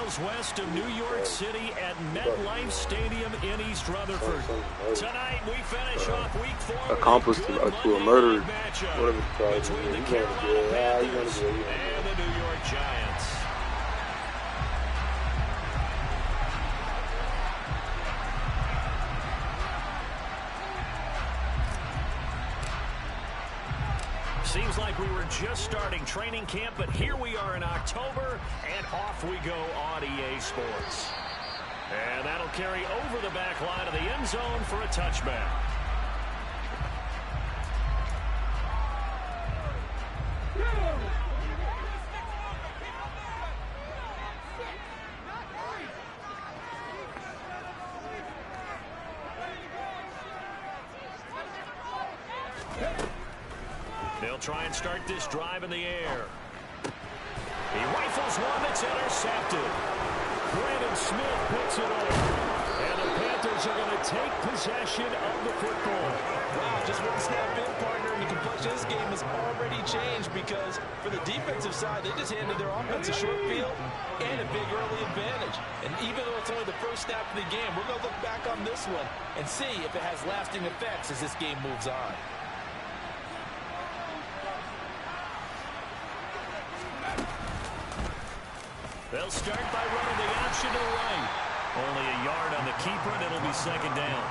miles west of New York City at MetLife Stadium in East Rutherford. Tonight we finish off week 4 accomplice to a murder, whatever between the Carolina Panthers and the New York Giants. Seems like we were just starting training camp, but here we are in October, and off we go on EA Sports. And that'll carry over the back line of the end zone for a touchback. They'll try and start this drive in the air. He rifles one that's intercepted. Brandon Smith puts it over. And the Panthers are going to take possession of the football. Wow, just one snap in, partner, and the complexion of this game has already changed because for the defensive side, they just handed their offense a short field and a big early advantage. And even though it's only the first snap of the game, we're going to look back on this one and see if it has lasting effects as this game moves on. They'll start by running the option to the right. Only a yard on the keeper, and it'll be second down.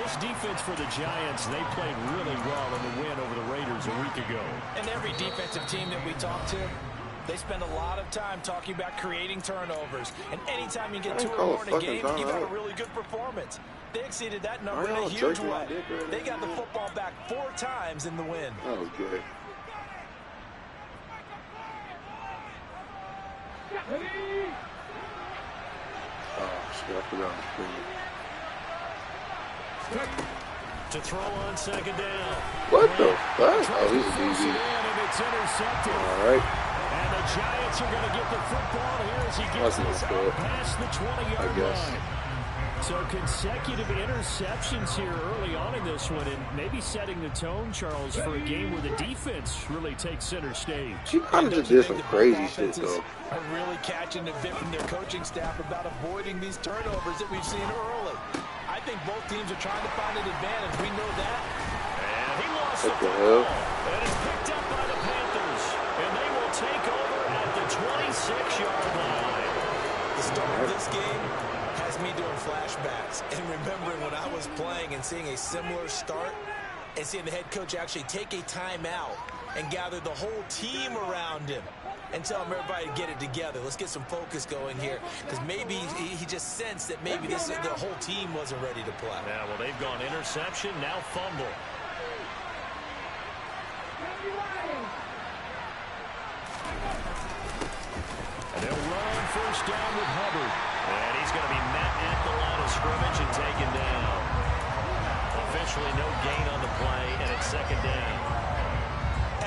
This defense for the Giants, they played really well in the win over the Raiders a week ago. And every defensive team that we talk to, they spend a lot of time talking about creating turnovers. And anytime you get 2 or more in a game, you've got a really good performance. They exceeded that number in a huge way. They got the football back 4 times in the win. Oh, good. I forgot. To throw on second down. What the fuck? Oh, this is easy. It's intercepted. All right. And the Giants are going to get the football here as he gets this out past the 20-yard line. So consecutive interceptions here early on in this one, and maybe setting the tone, Charles, for a game where the defense really takes center stage. She kind of just did some crazy shit, though. Are really catching the bit from their coaching staff about avoiding these turnovers that we've seen early. I think both teams are trying to find an advantage. We know that. And he lost the football. And it's picked up by the Panthers. And they will take over at the 26-yard line. The start of this game has me doing flashbacks and remembering when I was playing and seeing a similar start and seeing the head coach actually take a timeout and gather the whole team around him and tell him everybody to get it together. Let's get some focus going here because maybe he just sensed that maybe the whole team wasn't ready to play. Yeah, well, they've gone interception, now fumble. And they'll run first down with Hubbard. And he's going to be met at the line of scrimmage and taken down. Officially no gain on the play, and it's second down.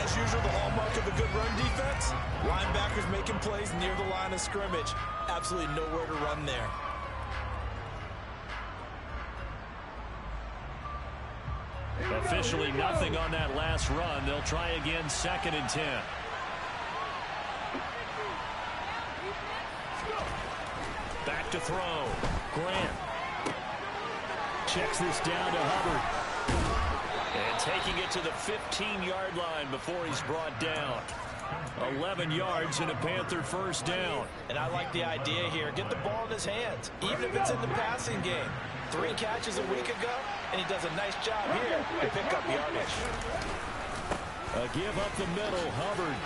As usual, the hallmark of a good run defense, linebackers making plays near the line of scrimmage. Absolutely nowhere to run there. Officially nothing on that last run. They'll try again, second and 10. Back to throw. Grant checks this down to Hubbard. And taking it to the 15-yard line before he's brought down. 11 yards and a Panther first down. And I like the idea here. Get the ball in his hands, even if it's in the passing game. 3 catches a week ago, and he does a nice job here to pick up yardage. A give up the middle, Hubbard.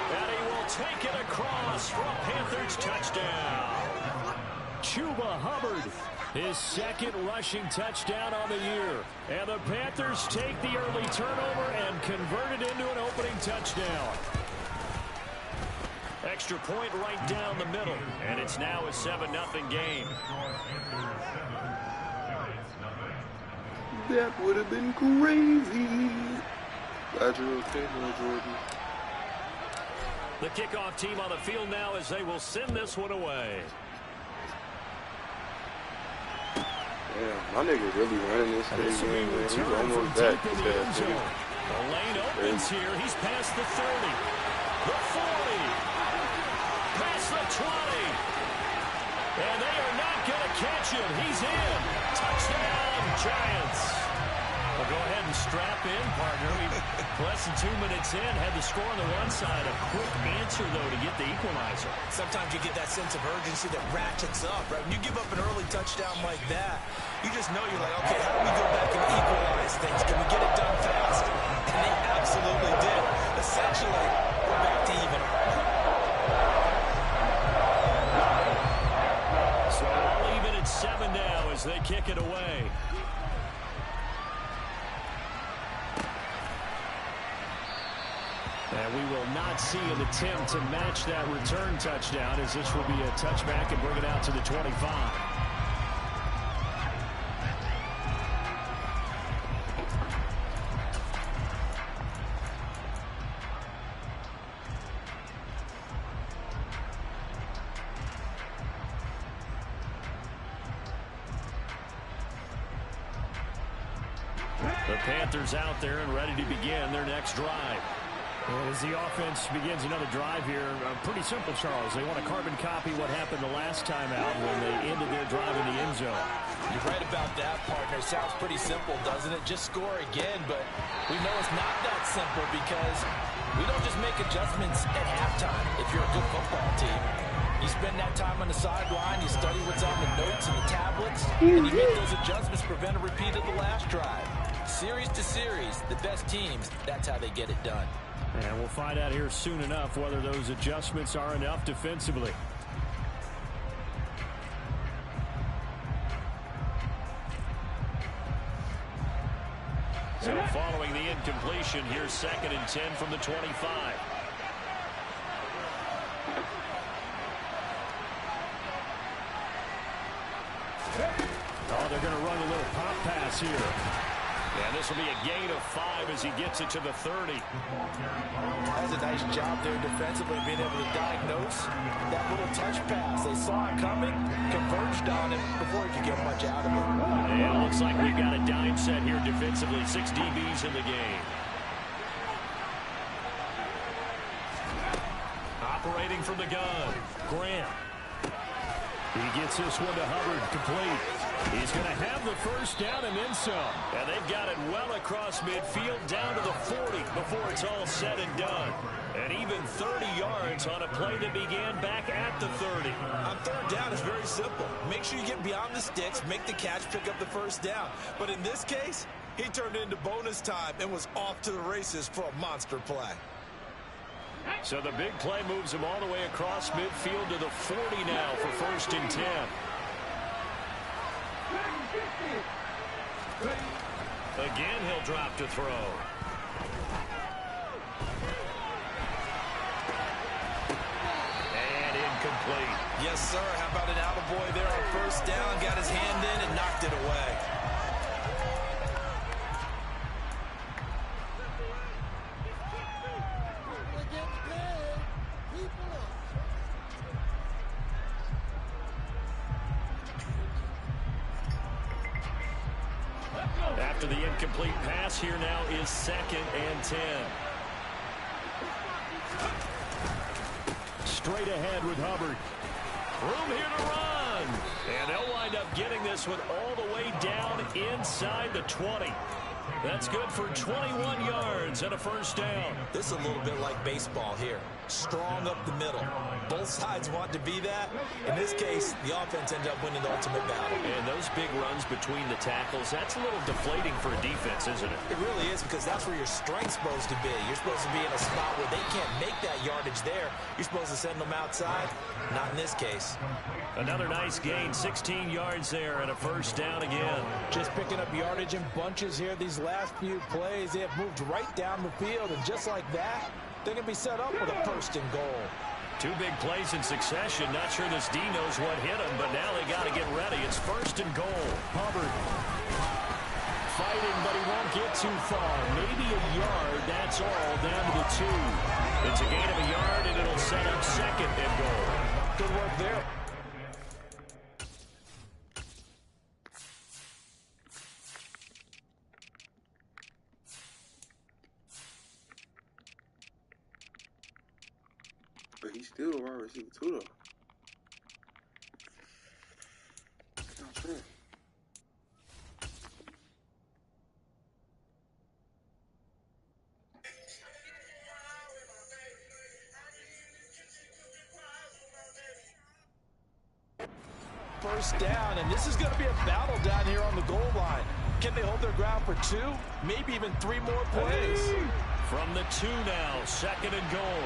And he will take it across for a Panthers touchdown. Chuba Hubbard, his second rushing touchdown on the year. And the Panthers take the early turnover and convert it into an opening touchdown. Extra point right down the middle. And it's now a 7-0 game. That would have been crazy. Glad you're okay, Jordan. The kickoff team on the field now as they will send this one away. Yeah, my nigga really running this thing, man. He's almost back. The lane opens here. He's past the 30. The 40. Past the 20. And they are not going to catch him. He's in. Touchdown, Giants. Well, go ahead and strap in, partner. Less than 2 minutes in, had the score on the one side. A quick answer, though, to get the equalizer. Sometimes you get that sense of urgency that ratchets up, right? When you give up an early touchdown like that, you just know you're like, okay, how do we go back and equalize things? Can we get it done fast? And they absolutely did. Essentially, we're back to even. So all even at 7 now as they kick it away. And we will not see an attempt to match that return touchdown, as this will be a touchback and bring it out to the 25. The Panthers out there and ready to begin their next drive. And as the offense begins another drive here, pretty simple, Charles. They want to carbon copy what happened the last time out when they ended their drive in the end zone. You're right about that, partner. Sounds pretty simple, doesn't it? Just score again, but we know it's not that simple because we don't just make adjustments at halftime if you're a good football team. You spend that time on the sideline, you study what's on the notes and the tablets, and you make those adjustments to prevent a repeat of the last drive. Series to series, the best teams, that's how they get it done. And we'll find out here soon enough whether those adjustments are enough defensively. So following the incompletion, here's 2nd and 10 from the 25. Oh, they're going to run a little pop pass here. And this will be a gain of 5 as he gets it to the 30. That's a nice job there defensively, being able to diagnose that little touch pass. They saw it coming, converged on it before he could get much out of it. And it looks like we've got a dime set here defensively. 6 DBs in the game. Operating from the gun, Grant. He gets this one to Hubbard, complete. He's going to have the first down and then some. And they've got it well across midfield down to the 40 before it's all said and done. And even 30 yards on a play that began back at the 30. On third down, it's very simple. Make sure you get beyond the sticks, make the catch, pick up the first down. But in this case, he turned it into bonus time and was off to the races for a monster play. So the big play moves him all the way across midfield to the 40 now for 1st and 10. Again, he'll drop to throw. And incomplete. Yes, sir. How about an attaboy there on first down? Got his hand in and knocked it away. After the incomplete pass, here now is 2nd and 10. Straight ahead with Hubbard. Room here to run. And they'll wind up getting this one all the way down inside the 20. That's good for 21 yards and a first down. This is a little bit like baseball here. Strong up the middle. Both sides want to be that. In this case, the offense ended up winning the ultimate battle. And those big runs between the tackles, that's a little deflating for a defense, isn't it? It really is, because that's where your strength's supposed to be. You're supposed to be in a spot where they can't make that yardage there. You're supposed to send them outside. Not in this case. Another nice gain, 16 yards there and a first down again. Just picking up yardage in bunches here these last few plays. They have moved right down the field, and just like that, they're going to be set up with a 1st and goal. 2 big plays in succession. Not sure this D knows what hit him, but now they got to get ready. It's 1st and goal. Hubbard fighting, but he won't get too far. Maybe a yard, that's all, down to the 2. It's a gain of a yard, and it'll set up 2nd and goal. Good work there. But he's still a wide receiver too, though. First down, and this is going to be a battle down here on the goal line. Can they hold their ground for 2, maybe even 3 more plays? From the 2 now, 2nd and goal.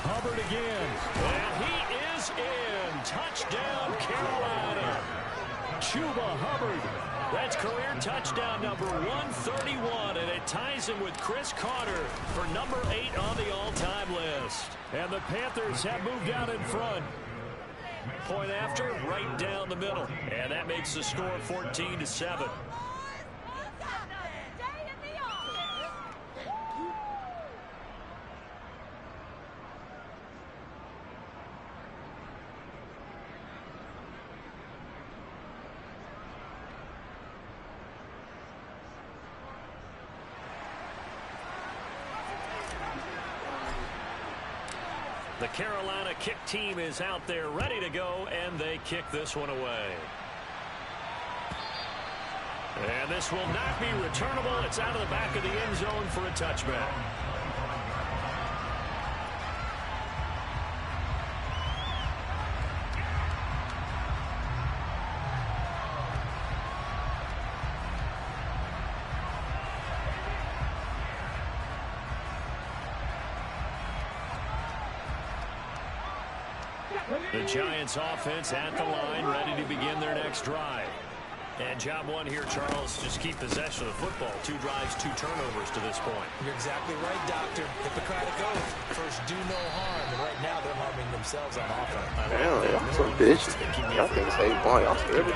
Hubbard again, and he is in. Touchdown, Carolina. Chuba Hubbard. That's career touchdown number 131, and it ties him with Chris Carter for number 8 on the all-time list. And the Panthers have moved out in front. Point after, right down the middle. And that makes the score 14-7. The Carolina kick team is out there ready to go, and they kick this one away. And this will not be returnable. It's out of the back of the end zone for a touchback. The Giants offense at the line, ready to begin their next drive. And job 1 here, Charles, just keep possession of the football. 2 drives, 2 turnovers to this point. You're exactly right, Doctor. Hippocratic oath. First, do no harm. And right now, they're harming themselves on offense. Damn, y'all so bitch. Y'all think it's 8 ball. Y'all scared of it.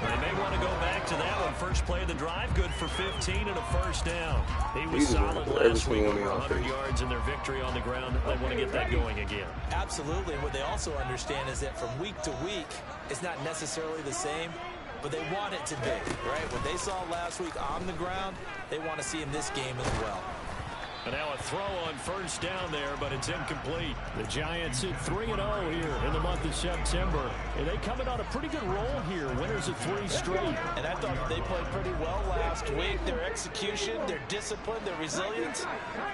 They may want to go back to that one. First play of the drive, good for 15 and a first down. He was solid last week, over 100 yards in their victory on the ground. They want to get that going again. Absolutely. And what they also understand is that from week to week, it's not necessarily the same, but they want it to be, right? What they saw last week on the ground, they want to see in this game as well. And now a throw on first down there, but it's incomplete. The Giants at 3-0 here in the month of September. And they coming on a pretty good roll here. Winners of 3 straight. And I thought they played pretty well last week. Their execution, their discipline, their resilience,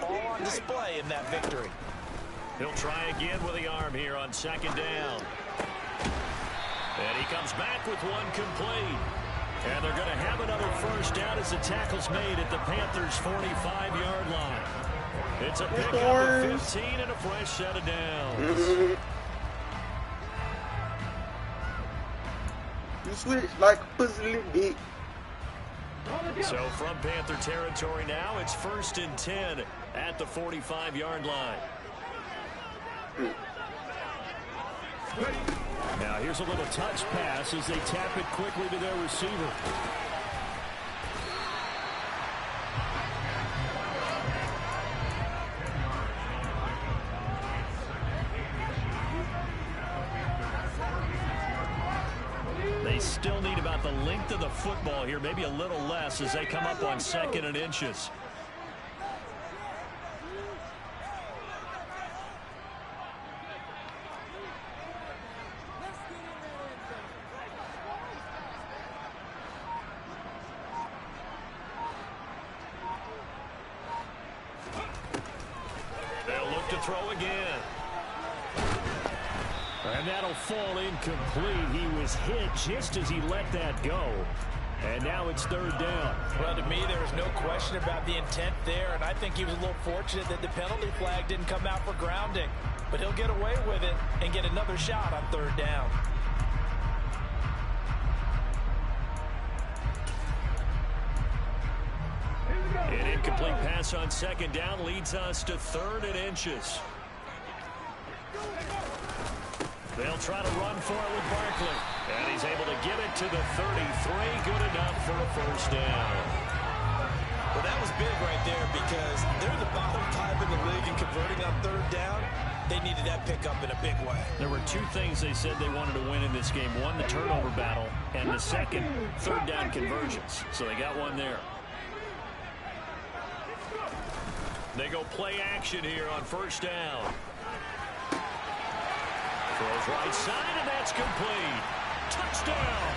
all on display in that victory. He'll try again with the arm here on 2nd down. And he comes back with one complete. And they're going to have another first down as the tackle's made at the Panthers' 45-yard line. It's a pickup of 15 and a fresh set of downs. You switch like a pussy big. So from Panther territory now, it's 1st and 10 at the 45-yard line. Now here's a little touch pass as they tap it quickly to their receiver. They still need about the length of the football here, maybe a little less as they come up on 2nd and inches. Throw again. And that'll fall incomplete. He was hit just as he let that go. And now it's 3rd down. Well, to me, there was no question about the intent there, and I think he was a little fortunate that the penalty flag didn't come out for grounding. But he'll get away with it and get another shot on 3rd down. An incomplete pass on 2nd down leads us to 3rd and inches. They'll try to run for it with Barkley. And he's able to get it to the 33. Good enough for a first down. Well, that was big right there because they're the bottom 5 in the league in converting on 3rd down. They needed that pickup in a big way. There were 2 things they said they wanted to win in this game. One, the turnover battle, and the second, 3rd down conversions. So they got one there. They go play action here on first down. Throws right side, and that's complete. Touchdown.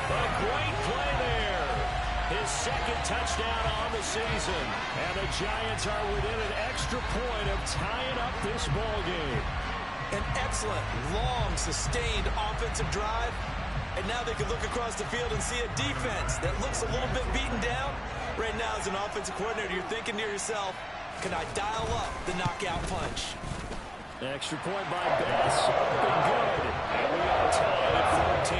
A great play there. His second touchdown on the season. And the Giants are within an extra point of tying up this ball game. An excellent, long, sustained offensive drive. And now they can look across the field and see a defense that looks a little bit beaten down. Right now, as an offensive coordinator, you're thinking to yourself, can I dial up the knockout punch? Extra point by Bass. Been good. And we are tied at 14.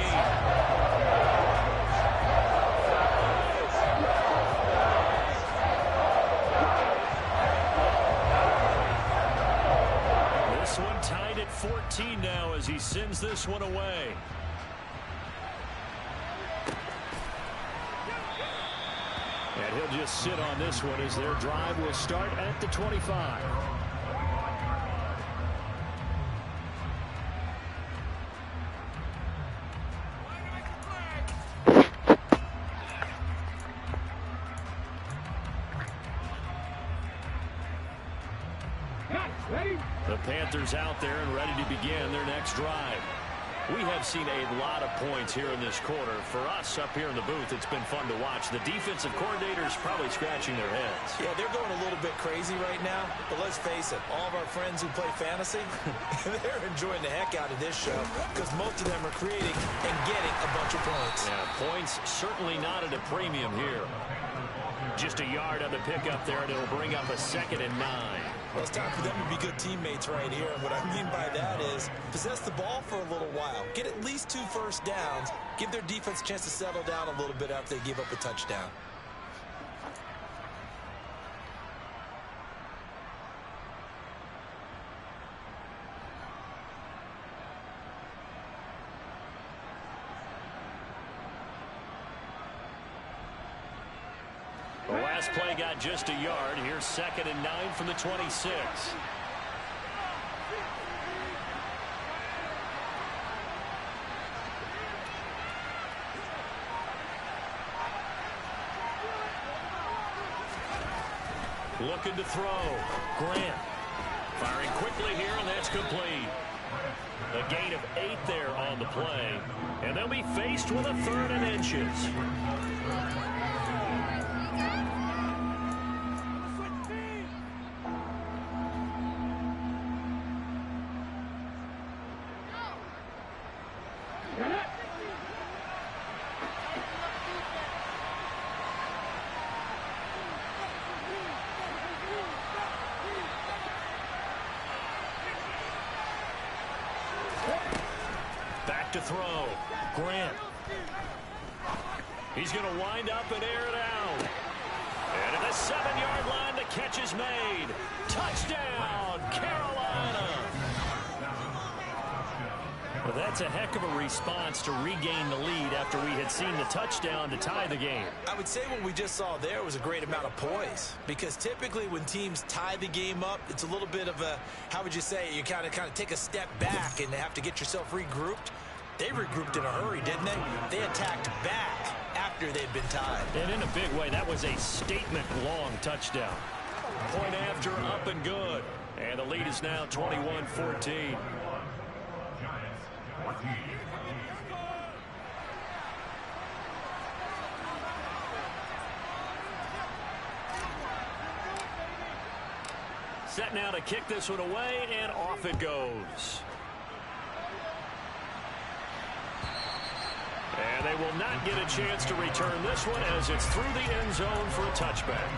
This one tied at 14 now as he sends this one away. And he'll just sit on this one as their drive will start at the 25. The Panthers out there and ready to begin their next drive. We have seen a lot of points here in this quarter. For us up here in the booth, it's been fun to watch. The defensive coordinators probably scratching their heads. Yeah, they're going a little bit crazy right now. But let's face it, all of our friends who play fantasy, they're enjoying the heck out of this show because most of them are creating and getting a bunch of points. Yeah, points certainly not at a premium here. Just a yard on the pickup there, and it'll bring up a 2nd and 9. Well, it's time for them to be good teammates right here. And what I mean by that is possess the ball for a little while. Get at least 2 first downs. Give their defense a chance to settle down a little bit after they give up a touchdown. The last play got just a yard. Here's 2nd and 9 from the 26. Looking to throw. Grant firing quickly here, and that's complete. A gain of 8 there on the play, and they'll be faced with a 3rd and inches. To throw. Grant. He's going to wind up and air it out. And at the 7-yard line, the catch is made. Touchdown, Carolina. Well, that's a heck of a response to regain the lead after we had seen the touchdown to tie the game. I would say what we just saw there was a great amount of poise, because typically when teams tie the game up, it's a little bit of a, how would you say, you kind of take a step back and have to get yourself regrouped. They regrouped in a hurry, didn't they? They attacked back after they'd been tied. And in a big way, that was a statement-long touchdown. Point after, up and good. And the lead is now 21-14. Set now to kick this one away, and off it goes. And they will not get a chance to return this one as it's through the end zone for a touchback.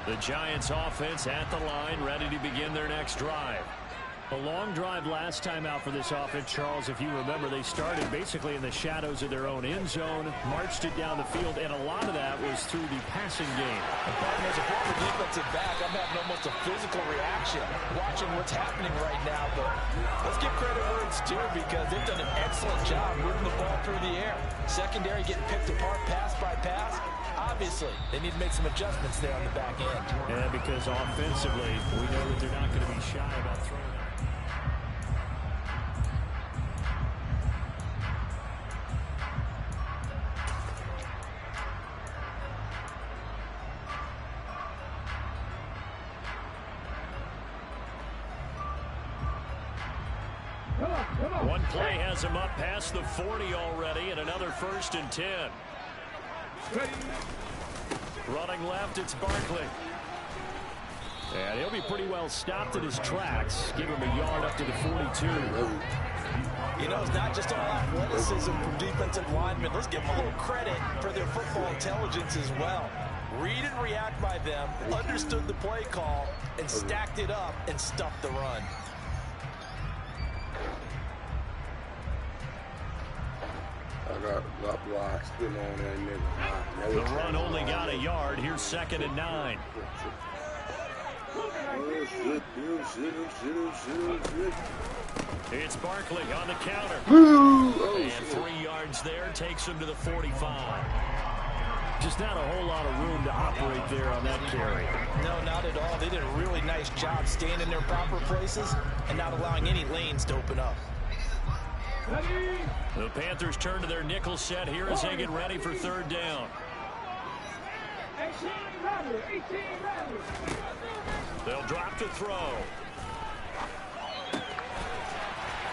The Giants offense at the line, ready to begin their next drive. A long drive last time out for this offense, Charles. If you remember, they started basically in the shadows of their own end zone, marched it down the field, and a lot of that was through the passing game. As a former defensive back, I'm having almost a physical reaction watching what's happening right now. But let's give credit where it's due, because they've done an excellent job moving the ball through the air. there. Secondary getting picked apart pass by pass. Obviously, they need to make some adjustments there on the back end. Yeah, because offensively, we know that they're not going to be shy about throwing it. One play has him up past the 40 already, and another 1st and 10. Running left, it's Barkley. And he'll be pretty well stopped in his tracks. Give him a yard up to the 42. You know, it's not just all athleticism from defensive linemen. Let's give them a little credit for their football intelligence as well. Read and react by them, understood the play call, and stacked it up and stuffed the run. I got blocks. Good on that nigga. The run only got a yard. Here's 2nd and 9. It's Barkley on the counter. And 3 yards there takes him to the 45. Just not a whole lot of room to operate there on that carry. No, not at all. They did a really nice job staying in their proper places and not allowing any lanes to open up. The Panthers turn to their nickel set here as they get ready for 3rd down. They'll drop to throw.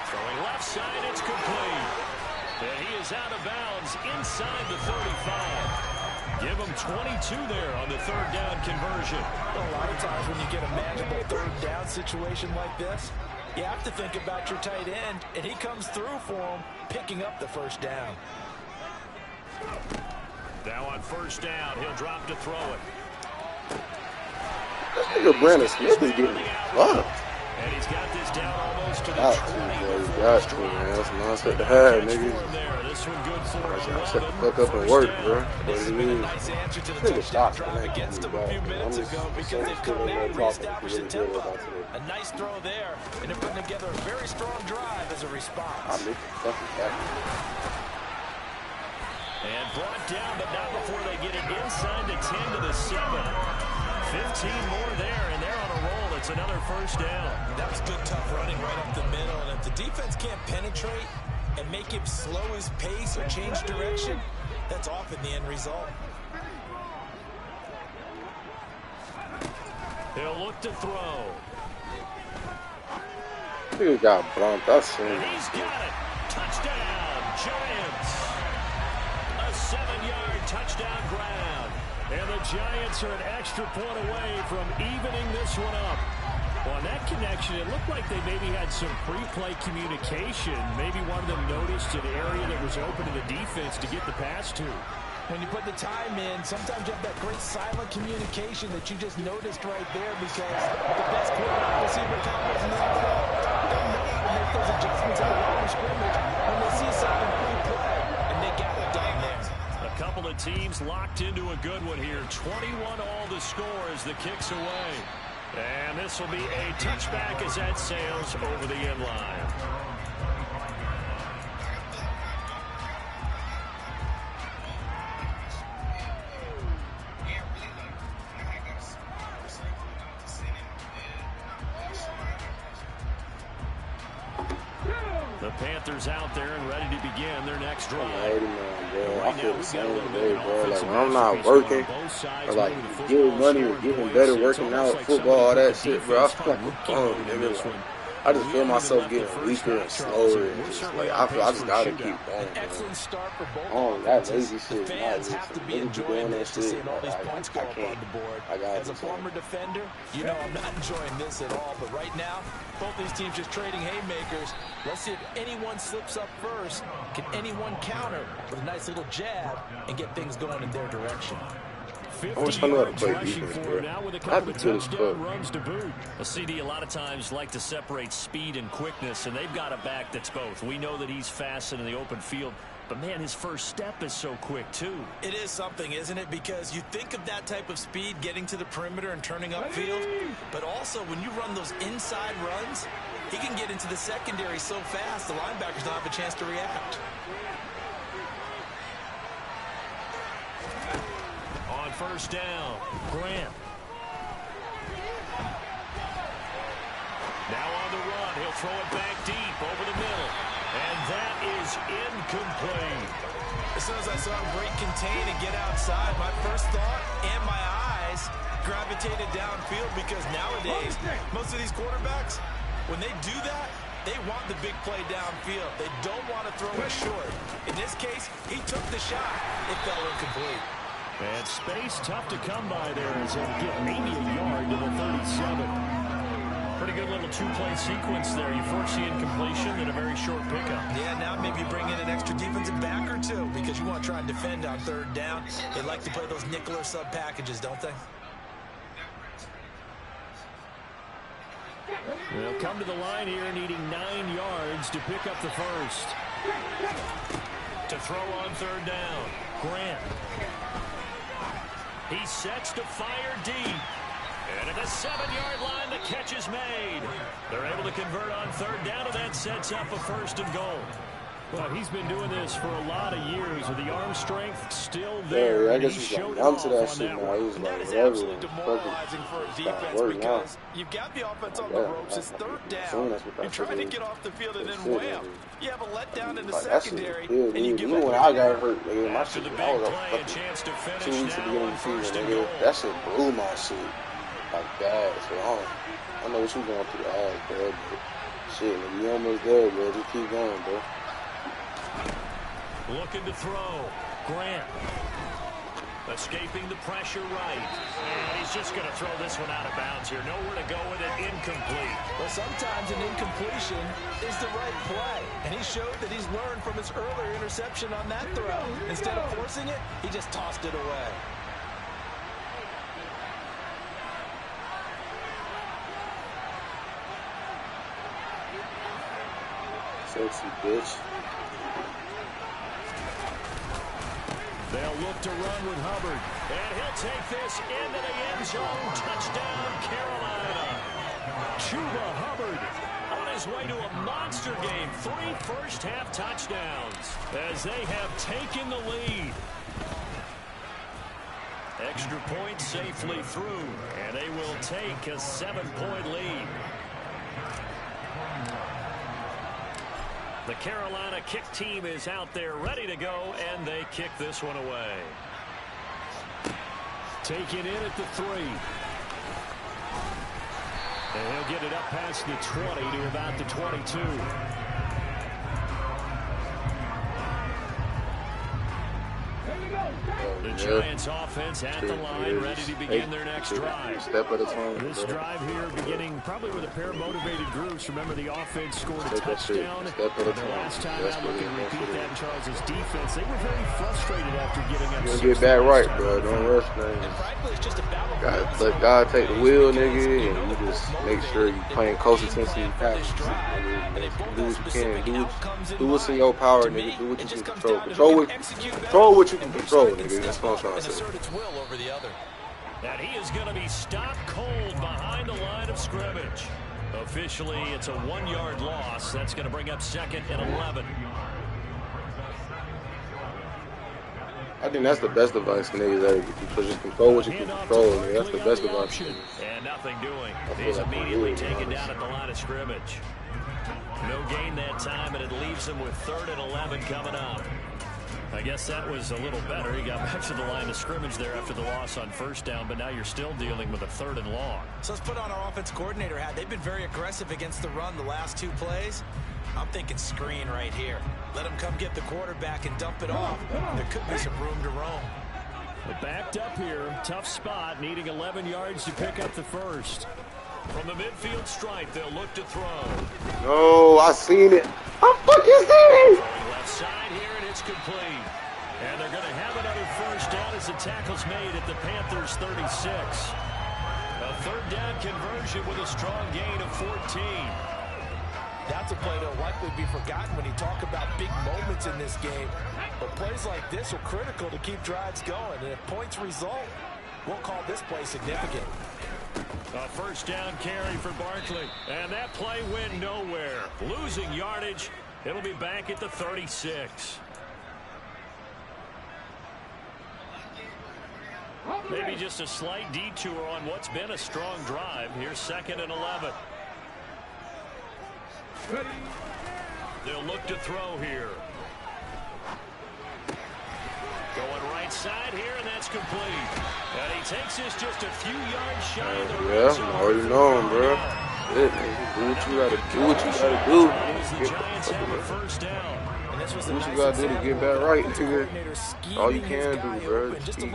Throwing left side, it's complete. And he is out of bounds inside the 35. Give him 22 there on the 3rd down conversion. A lot of times when you get a manageable 3rd down situation like this, you have to think about your tight end, and he comes through for him, picking up the 1st down. Now on 1st down, he'll drop to throw it. That nigga Brandon Smith is getting fucked. And he's got this down almost to the 20. Got to, man. That's nonsense to have, nigga. This one good for shut the fuck up and work, bro. This has been a nice answer to the touchdown drive against them a few minutes ago because they've come back and reestablished the tempo. A nice throw there, and they're putting together a very strong drive as a response. And brought down, but not before they get it inside the 10 to the 7. 15 more there, and they're on a roll. It's another 1st down. That was good, tough running right up the middle. And if the defense can't penetrate and make him slow his pace or change direction, that's often the end result. He'll look to throw. He got bumped. That's him. And he's got it. Touchdown, Giants. A 7-yard touchdown grab. And the Giants are an extra point away from evening this one up. Well, on that connection, it looked like they maybe had some pre-play communication. Maybe one of them noticed an area that was open to the defense to get the pass to. When you put the time in, sometimes you have that great silent communication that you just noticed right there because the best quarterback receiver combos in the NFL, they know how to make those adjustments at the line of scrimmage when they see something pre-play, and they got it done there. A couple of teams locked into a good one here. 21 all the score as the kick's away. And this will be a touchback as that sails over the end line. The Panthers out there and ready to begin their next drive. I feel the same way, bro. Like, when I'm not working, or like getting money or getting better, working out, football, all that shit, bro, I feel like a bum, nigga. Like, I just feel myself getting weaker and slower. And just, like, I feel I just gotta keep going. Excellent start for both. Oh, that lazy shit. The fans have to be enjoying this to seeing all these points go up on the board. As a former defender, you know I'm not enjoying this at all. But right now, both these teams just trading haymakers. Let's see if anyone slips up first. Can anyone counter with a nice little jab and get things going in their direction? I wish I knew how to play defense, bro. I have to kill this fuck. Runs to boot. A CD a lot of times like to separate speed and quickness, and they've got a back that's both. We know that he's fast in the open field, but man, his first step is so quick too. It is something, isn't it? Because you think of that type of speed getting to the perimeter and turning upfield, but also when you run those inside runs, he can get into the secondary so fast the linebackers don't have a chance to react. first down. Grant. Now on the run. He'll throw it back deep over the middle. And that is incomplete. As soon as I saw him break contain and get outside, my first thought and my eyes gravitated downfield, because nowadays, most of these quarterbacks, when they do that, they want the big play downfield. They don't want to throw it short. In this case, he took the shot. It fell incomplete. And space tough to come by there as they get maybe a yard to the 37. Pretty good little two-play sequence there. You force the incompletion and a very short pickup. Yeah, now maybe bring in an extra defensive back or two, because you want to try and defend on third down. They like to play those nickel or sub packages, don't they? They'll come to the line here needing 9 yards to pick up the first. To throw on third down, Grant. He sets to fire deep. And at the 7-yard line, the catch is made. They're able to convert on third down, and that sets up a first and goal. Well, he's been doing this for a lot of years with the arm strength still there. Yeah, I guess he's like numb to that shit now. He's like, is whatever. absolutely demoralizing for a defense, because you've got the offense on the ropes. It's third down. You're trying to get off the field, and then wham, you have a letdown in the secondary, and you give up. When I got hurt, nigga, my shit, I was up 2 weeks at the beginning of the season, nigga. That shit blew my shit like bad. So I know what you going through the ass, bro. But shit, nigga, you almost there, bro. Just keep going, bro. Looking to throw. Grant. Escaping the pressure right. And he's just going to throw this one out of bounds here. Nowhere to go with it. Incomplete. Well, sometimes an incompletion is the right play. And he showed that he's learned from his earlier interception on that throw. Instead of forcing it, he just tossed it away. Sexy bitch. They'll look to run with Hubbard. And he'll take this into the end zone. Touchdown, Carolina. Chuba Hubbard on his way to a monster game. 3 first-half touchdowns as they have taken the lead. Extra point safely through. And they will take a 7-point lead. The Carolina kick team is out there ready to go, and they kick this one away. Taken in at the 3. And he'll get it up past the 20 to about the 22. The Giants offense at the line, ready to begin their next drive. Step at a time. This drive here beginning probably with a pair of motivated groups. Remember, the offense scored a touchdown. Step at a time. Last time out, looking to repeat that in Charles' defense. They were very frustrated after giving up. You're gonna get back right, bro. Don't rush things. Gotta let God take the wheel, nigga, and you just make sure you playing close attention to your passes. Do what you can. Do what's in your power, nigga. Do what you can control. Control what you can control, nigga. That's what I'm trying to say. And he is going to be stopped cold behind the line of scrimmage. Officially, it's a 1-yard loss. That's going to bring up 2nd and 11. I think that's the best advice niggas ever get. Because just control what you can control, nigga. That's the best advice. And nothing doing. He's immediately taken down at the line of scrimmage. No gain that time, and it leaves him with 3rd and 11 coming up. I guess that was a little better. He got back to the line of scrimmage there after the loss on first down, but now you're still dealing with a 3rd and long. So let's put on our offense coordinator hat. They've been very aggressive against the run the last 2 plays. I'm thinking screen right here. Let him come get the quarterback and dump it off. There could be some room to roam. But backed up here, tough spot, needing 11 yards to pick up the first. From the midfield stripe, they'll look to throw. No, I seen it. I'm fucking serious. Left side here, and it's complete. And they're going to have another first down as the tackle's made at the Panthers 36. A 3rd down conversion with a strong gain of 14. That's a play that'll likely be forgotten when you talk about big moments in this game. But plays like this are critical to keep drives going. And if points result, we'll call this play significant. A first down carry for Barkley. And that play went nowhere. Losing yardage. It'll be back at the 36. Maybe just a slight detour on what's been a strong drive. Here's 2nd and 11. They'll look to throw here. Going right side here, and that's complete. And he takes this just a few yards shy of the red zone. Yeah, I already know him, bro. Shit, man. Do what you gotta do. What you gotta do. The Giants have a first down. Do what you gotta do to get back right, nigga. All you can do, bro. Just keep,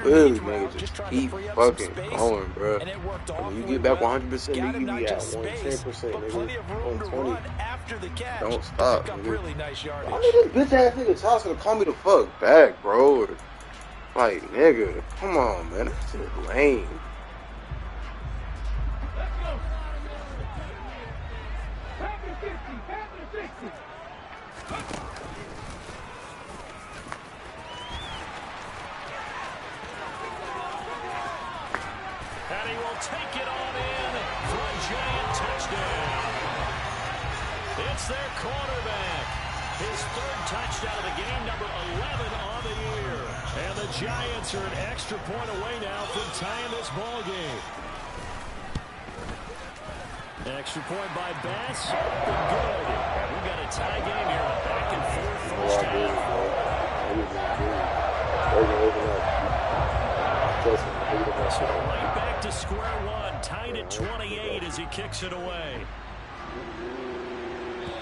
really, nigga, just keep fucking going, bro. When you get back 100%, nigga, you be at 110%, nigga. 120. Don't stop, nigga. Why did this bitch ass nigga Charles gonna call me the fuck back, bro? Like, nigga, come on, man. That's just lame. And he will take it on in for a Giant touchdown. It's their quarterback. His 3rd touchdown of the game, number 11 on the year. And the Giants are an extra point away now from tying this ball game. Extra point by Bass. Up and good. We've got a tie game here. A back and forth first half. So right back to square one. Tied at 28 as he kicks it away.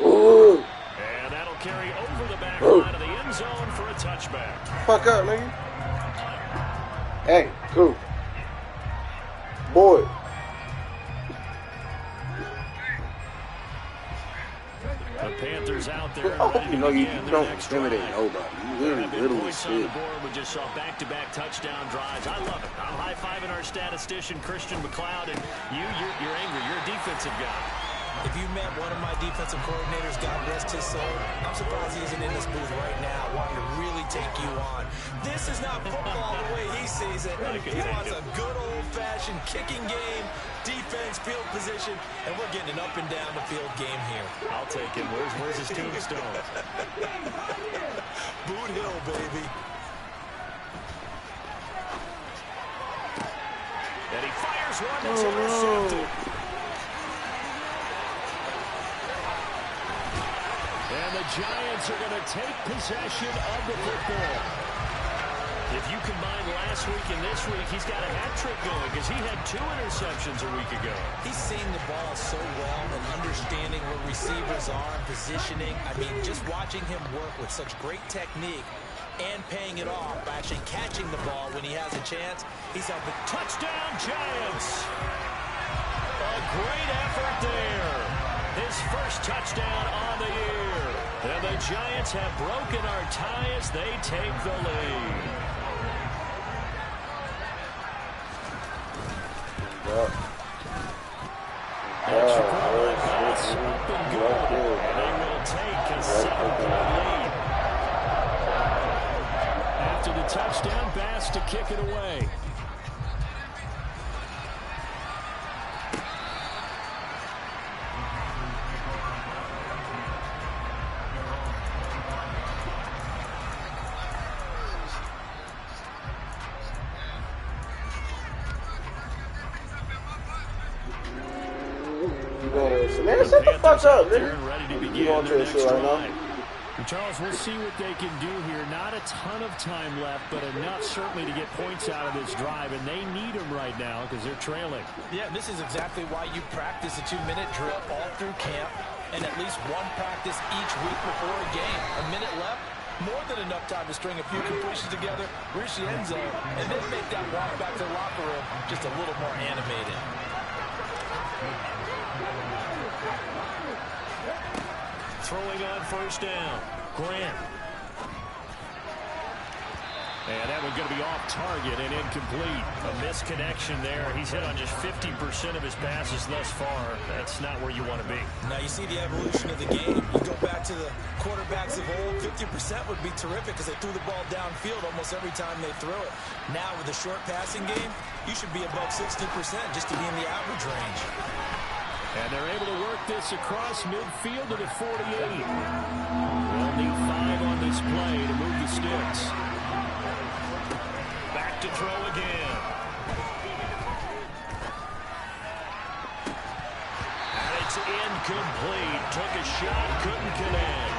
Ooh. And that'll carry over the back line of the end zone for a touchback. Fuck up, nigga. Hey, cool. Boy. The Panthers out there. I hope you know you don't intimidate nobody. You literally shit. We just saw back-to-back touchdown drives. I love it. I'm high-fiving our statistician, Christian McLeod, and you're angry. You're a defensive guy. If you met one of my defensive coordinators, God rest his soul, I'm surprised he isn't in this booth right now wanting to really take you on. This is not football the way he sees it. He wants a good old-fashioned kicking game, defense, field position, and we're getting an up-and-down-the-field game here. I'll take him. Where's his tombstone? Boot Hill, baby. And he fires one that's intercepted. And the Giants are going to take possession of the football. If you combine last week and this week, he's got a hat trick going because he had 2 interceptions a week ago. He's seeing the ball so well and understanding where receivers are and positioning. I mean, just watching him work with such great technique and paying it off by actually catching the ball when he has a chance. He's had the touchdown Giants. A great effort there. His first touchdown on the year. And the Giants have broken our tie as they take the lead. Extra point pass up and good. And they will take a 7-point lead. After the touchdown, Bass to kick it away. Man, shut the fuck up, nigga. You going to this shit right now? Charles, we'll see what they can do here. Not a ton of time left, but enough certainly to get points out of this drive, and they need them right now because they're trailing. Yeah, this is exactly why you practice a 2-minute drill all through camp and at least one practice each week before a game. A minute left, more than enough time to string a few completions together, reach the end zone, and then make that walk back to the locker room just a little more animated. Throwing on first down, Grant. And that one's going to be off target and incomplete. A misconnection there. He's hit on just 50% of his passes thus far. That's not where you want to be. Now you see the evolution of the game. You go back to the quarterbacks of old, 50% would be terrific because they threw the ball downfield almost every time they threw it. Now with the short passing game, you should be above 60% just to be in the average range. And they're able to work this across midfield to the 48. They'll need 5 on this play to move the sticks. Back to throw again. And it's incomplete. Took a shot, couldn't connect.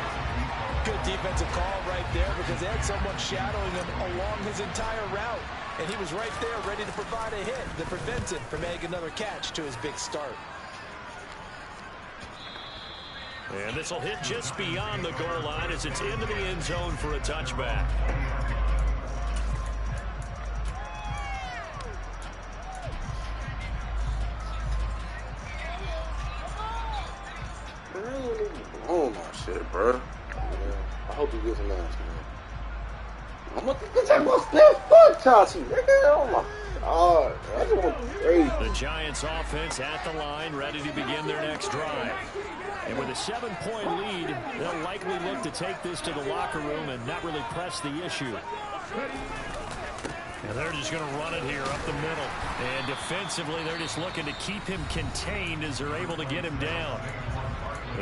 Good defensive call right there because they had someone shadowing him along his entire route. And he was right there ready to provide a hit that prevents him from making another catch to his big start. And this will hit just beyond the goal line as it's into the end zone for a touchback. Oh my shit, bro. Yeah. I hope he gets a match, man. I'm gonna take my snap foot touch, nigga. Oh my god. I just want to crazy. The Giants offense at the line, ready to begin their next drive. And with a 7-point lead, they'll likely look to take this to the locker room and not really press the issue. And they're just going to run it here up the middle. And defensively, they're just looking to keep him contained as they're able to get him down.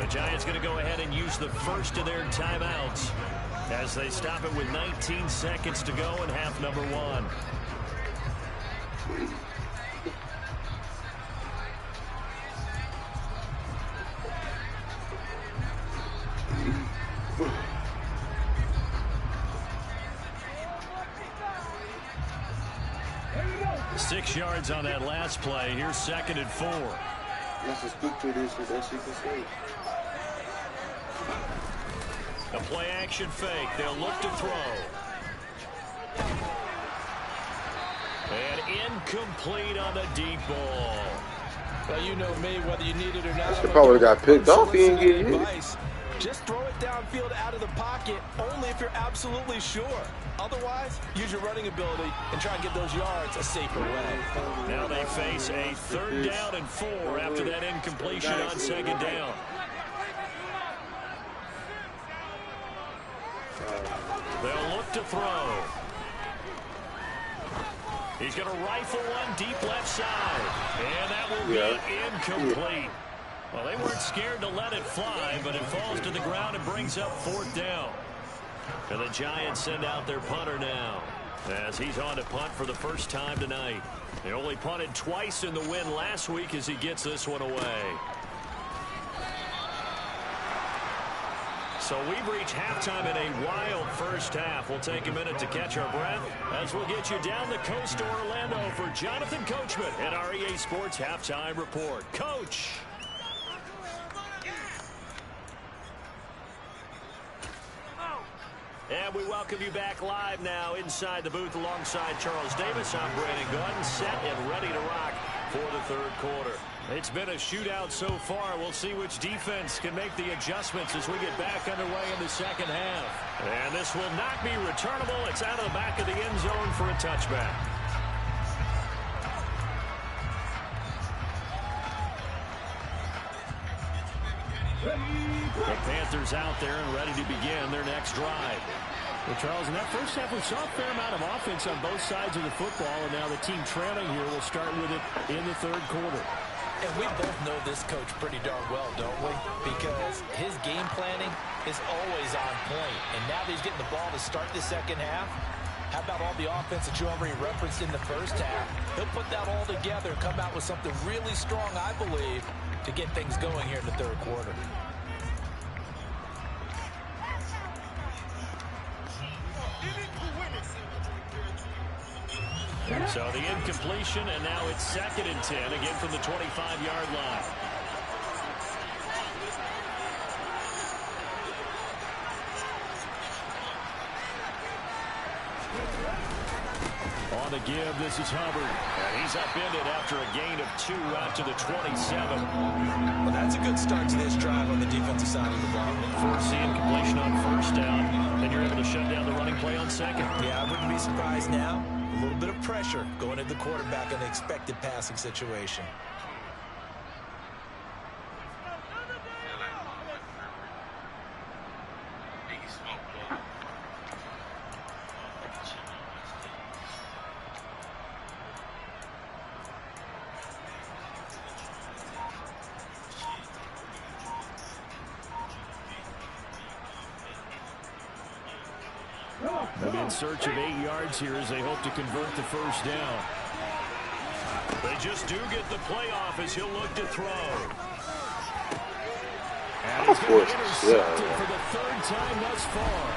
The Giants going to go ahead and use the first of their timeouts as they stop it with 19 seconds to go in half number 1. 6 yards on that last play. Here's 2nd and 4. Let's just speak to this so that she can say. A play action fake. They'll look to throw. And incomplete on the deep ball. Well, you know me, whether you need it or not. She probably got picked off. He didn't get hit. Just throw it downfield out of the pocket only if you're absolutely sure. Otherwise, use your running ability and try and get those yards a safer way. Now they face a 3rd down and 4 after that incompletion on 2nd down. They'll look to throw. He's going to rifle one deep left side. And that will be incomplete. Well, they weren't scared to let it fly, but it falls to the ground and brings up 4th down. And the Giants send out their punter now as he's on to punt for the first time tonight. They only punted twice in the win last week as he gets this one away. So we've reached halftime in a wild first half. We'll take a minute to catch our breath as we'll get you down the coast to Orlando for Jonathan Coachman at our EA Sports Halftime Report. Coach. And we welcome you back live now inside the booth alongside Charles Davis. I'm Brandon Gordon, set and ready to rock for the 3rd quarter. It's been a shootout so far. We'll see which defense can make the adjustments as we get back underway in the 2nd half. And this will not be returnable. It's out of the back of the end zone for a touchback. The Panthers out there and ready to begin their next drive. Well, Charles, in that first half, we saw a fair amount of offense on both sides of the football, and now the team trailing here will start with it in the 3rd quarter. And we both know this coach pretty darn well, don't we? Because his game planning is always on point. And now that he's getting the ball to start the 2nd half, how about all the offense that you already referenced in the first half? He'll put that all together and come out with something really strong, I believe, to get things going here in the 3rd quarter. So the incompletion, and now it's 2nd and 10, again from the 25-yard line. On the give, this is Hubbard. And he's upended after a gain of 2 out to the 27. Well, that's a good start to this drive on the defensive side of the ball. Force the incompletion on 1st down, and you're able to shut down the running play on 2nd. Yeah, I wouldn't be surprised now. A little bit of pressure going at the quarterback in the expected passing situation. They'll be in search of 8 yards here as they hope to convert the first down. They just do get the play off as he'll look to throw. And he's going to be intercepted for the 3rd time thus far.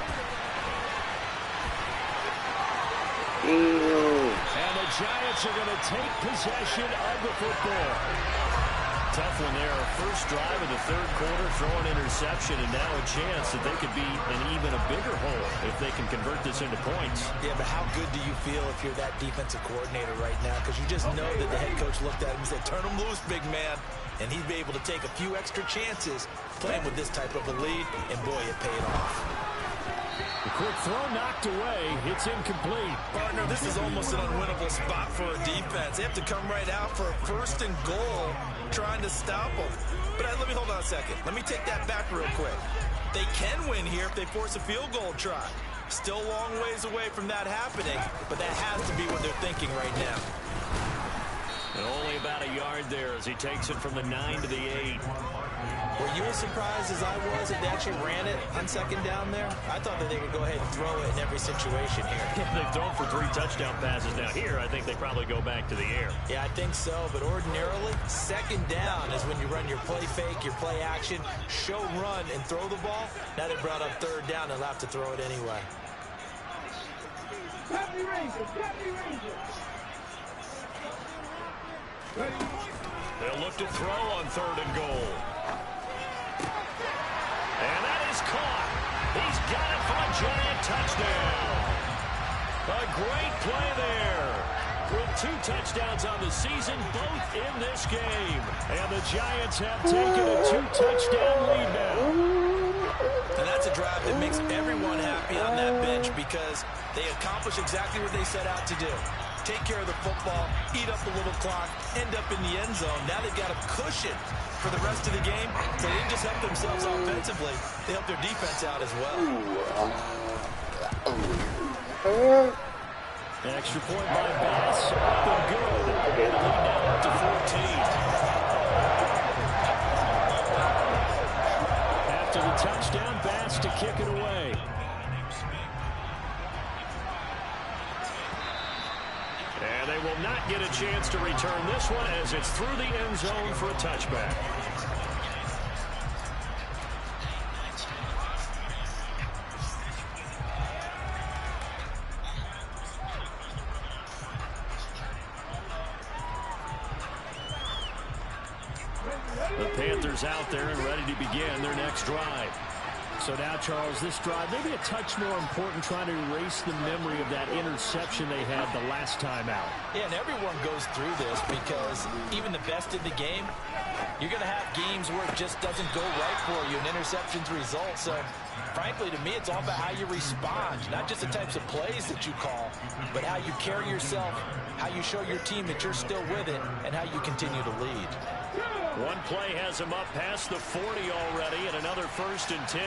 And the Giants are going to take possession of the football. Tough one there. First drive of the 3rd quarter, throwing interception, and now a chance that they could be in even a bigger hole if they can convert this into points. Yeah, but how good do you feel if you're that defensive coordinator right now? Because you just know that the head coach looked at him and said, turn him loose, big man. And he'd be able to take a few extra chances playing with this type of a lead, and boy, it paid off. The quick throw knocked away. It's incomplete. Partner, this is almost an unwinnable spot for a defense. They have to come right out for a 1st and goal trying to stop them. But let me hold on a second. Let me take that back real quick. They can win here if they force a field goal try. Still a long ways away from that happening, but that has to be what they're thinking right now. And only about a yard there as he takes it from the 9 to the 8. Were you as surprised as I was that they actually ran it on 2nd down there? I thought that they would go ahead and throw it in every situation here. Yeah, they've thrown for 3 touchdown passes. Now here, I think they probably go back to the air. Yeah, I think so. But ordinarily, 2nd down is when you run your play fake, your play action, show run, and throw the ball. Now they brought up 3rd down and they'll have to throw it anyway. They'll look to throw on 3rd and goal. And that is caught. He's got it for a Giant touchdown. A great play there. With 2 touchdowns on the season, both in this game. And the Giants have taken a 2-touchdown lead now. And that's a drive that makes everyone happy on that bench because they accomplish exactly what they set out to do. Take care of the football, eat up a little clock, end up in the end zone. Now they've got a cushion for the rest of the game. So they didn't just help themselves offensively, they helped their defense out as well. An extra point by Bass, up and good. And a lead now up to 14. After the touchdown, Bass to kick it away. And they will not get a chance to return this one as it's through the end zone for a touchback. The Panthers out there and ready to begin their next drive. So now, Charles, this drive maybe a touch more important, trying to erase the memory of that interception they had the last time out. Yeah, and everyone goes through this because even the best in the game, you're going to have games where it just doesn't go right for you, and interceptions result. So, frankly, to me, it's all about how you respond, not just the types of plays that you call, but how you carry yourself, how you show your team that you're still with it, and how you continue to lead. One play has him up past the 40 already, and another 1st and 10.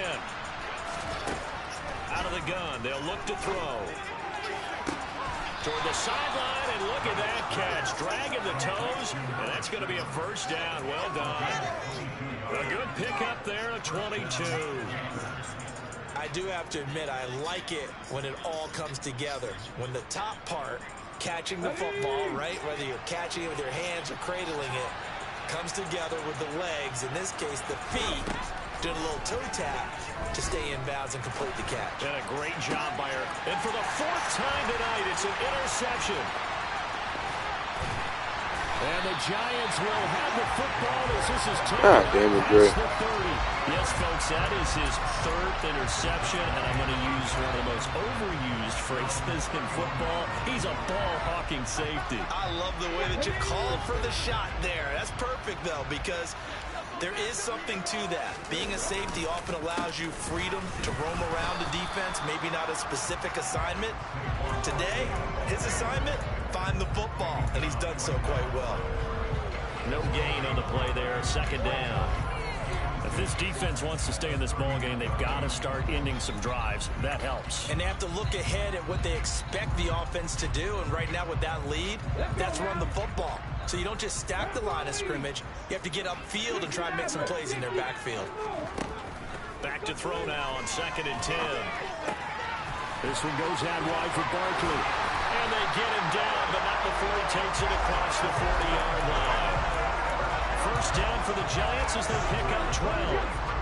Out of the gun, they'll look to throw. Toward the sideline, and look at that catch. Dragging the toes, and that's going to be a 1st down. Well done. A good pickup there at 22. I do have to admit, I like it when it all comes together. When the top part, catching the football, right, whether you're catching it with your hands or cradling it, comes together with the legs, in this case the feet, doing a little toe tap to stay in bounds and complete the catch. And a great job by her. And for the 4th time tonight, it's an interception. And the Giants will have the football as this is taken past the 30. Yes, folks, that is his 3rd interception, and I'm going to use one of the most overused phrases in football. He's a ball-hawking safety. I love the way that you called for the shot there. That's perfect, though, because there is something to that. Being a safety often allows you freedom to roam around the defense, maybe not a specific assignment. Today, his assignment, find the football, and he's done so quite well. No gain on the play there, 2nd down. If this defense wants to stay in this ball game, they've got to start ending some drives. That helps. And they have to look ahead at what they expect the offense to do, and right now with that lead, that's run the football. So you don't just stack the line of scrimmage. You have to get upfield and try and make some plays in their backfield. Back to throw now on 2nd and 10. This one goes out wide for Barkley. And they get him down, but not before he takes it across the 40-yard line. First down for the Giants as they pick up 12.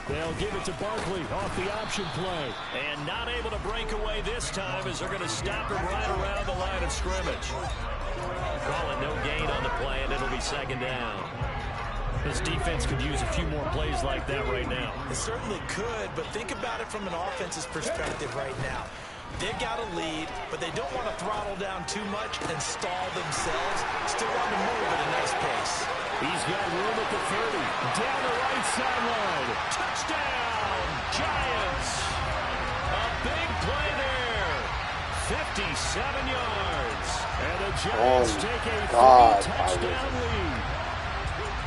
They'll give it to Barkley off the option play. And not able to break away this time as they're going to stop him right around the line of scrimmage. Calling no gain on the play, and it'll be second down. This defense could use a few more plays like that right now. It certainly could, but think about it from an offense's perspective right now. They've got a lead, but they don't want to throttle down too much and stall themselves. Still want to move at a nice pace. He's got room at the 30. Down the right sideline. Touchdown, Giants. A big play there. 57 yards. And the Giants take a 3-touchdown lead.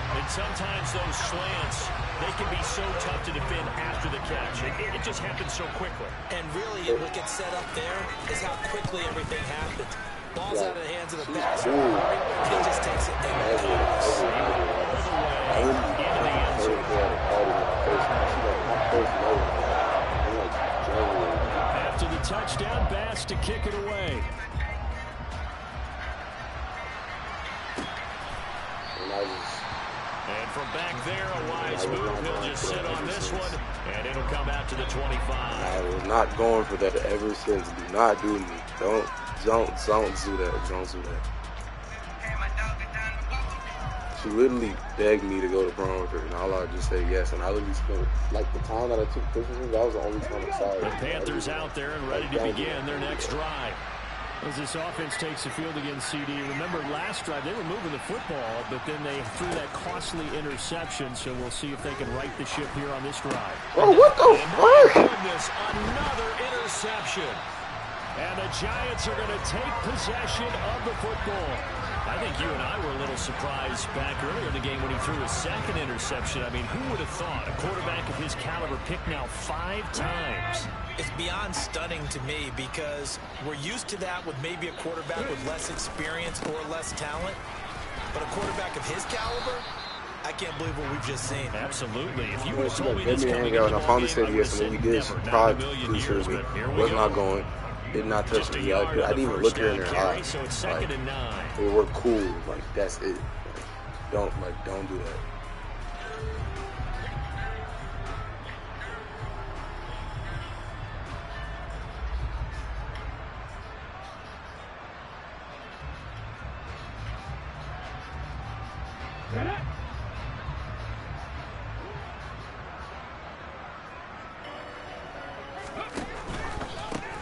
And sometimes those slants, they can be so tough to defend after the catch. It just happens so quickly. And really, what gets set up there is how quickly everything happens. Ball's out of the hands of the passer. He just takes it and goes. After the touchdown, Bass to kick it away. And from back there, a wise move. He'll just sit on this one, and it'll come out to the 25. I was not going for that ever since. Do not do me. Don't do that. Don't do that. She literally begged me to go to prom with her, and all I just said yes. And I literally spent, like, the time that I took pictures with, that was the only time I saw her. The Panthers out there and ready to begin their next drive. As this offense takes the field against CD, remember last drive they were moving the football, but then they threw that costly interception, so we'll see if they can right the ship here on this drive. Oh, what the fuck? Goodness, another interception. And the Giants are going to take possession of the football. I think you and I were a little surprised back earlier in the game when he threw his second interception. I mean, who would have thought a quarterback of his caliber picked now 5 times? It's beyond stunning to me because we're used to that with maybe a quarterback with less experience or less talent. But a quarterback of his caliber, I can't believe what we've just seen. Absolutely. If you would have told me this coming into the finally said yes, and then we did. Probably pretty me. Was not going. Did not touch me. I didn't even look her in her eye. So it's second and 9. We're cool. Like, that's it. Don't do that.